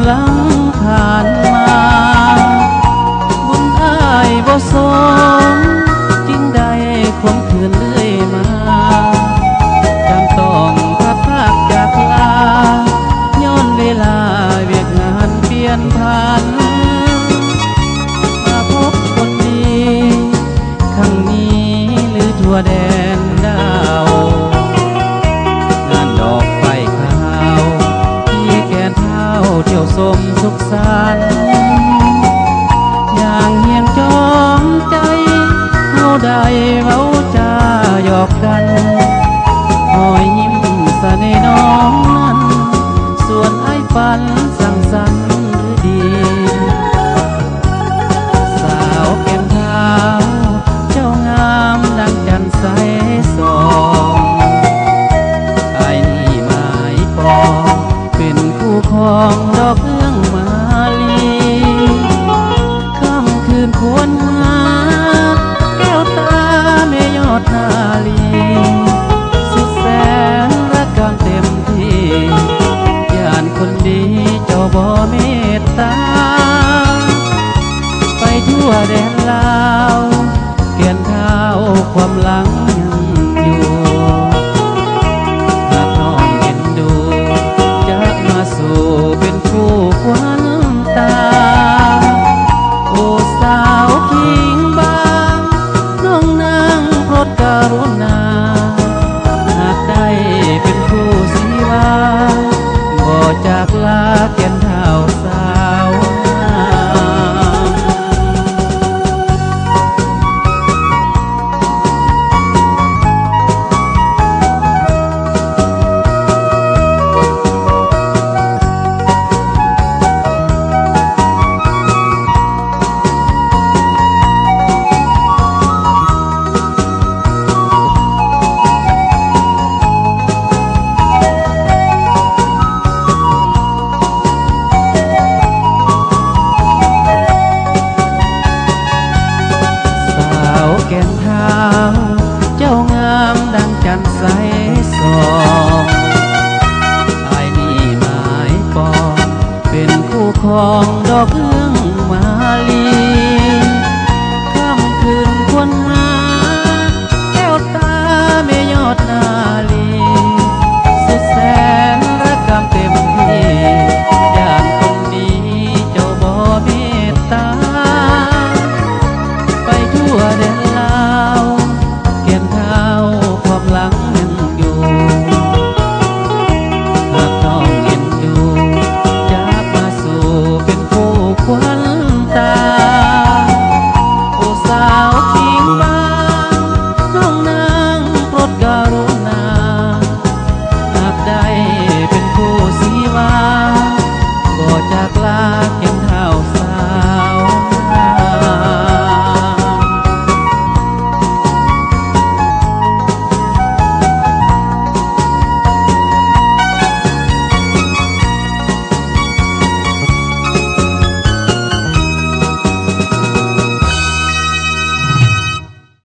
หลังผ่านมาบุญอ้ายบ่สมจึงได้คมคืนเรื่อยมาจำต้องพัดพรากจากลาย้อนเวลาเวียกงานเปลี่ยนผ่านมาพบคนดีครั้งนี้หรือทั่วแดนดาวงานดอกไฟขาวที่แก่นเท้าเที่ยวสมสุขสันต์อย่างเฮียงจอมใจเฮาได้เว้าจาหยอกกันหอยยิ้มเสน่ห์น้องนั้นส่วนไอ้ฝันสั่งสรรค์หรือดีสาวแก้มเท้าเจ้างามดังจันทร์ใสส่องไอ้นี่หมายปองเป็นคู่ครองดอกเอื้องมาลีค่ำคืนควรหาแก้วตาแม่ยอดนาลีสุดแสนรักกันเต็มที่ย่านคนดีเจ้าบ่เมตตาไปทั่วแดนลาวเกียนเท้าความหลังยังอยู่หากน้องเห็นดูจะมาสู่เป็นคู่ควันตาโอ้สาวคิงบางน้องนางโปรดกรุณาหากได้เป็นคู่สีวาบ่จากลาเกียนเท้าสาวแก้มเท้าเจ้างามดังจันทร์ใสส่องไอ้นี่หมายปองเป็นคู่ครองดอกเอื้องมาลีค่ำคืนควรหาแก้วตาแม่ยอดนาลีสุดแสนรักกำเต็มที่ย่านคนดีเจ้าบ่เมตตาไปทั่วแดนลาวเกียนเท้าความหลังยังอยู่หากน้องเห็นดูจะมาสู่เป็นคู่ควันตาโอ้สาวคิงบางน้องนางโปรดกรุณาหากได้เป็นคู่สีวาบ่จากลา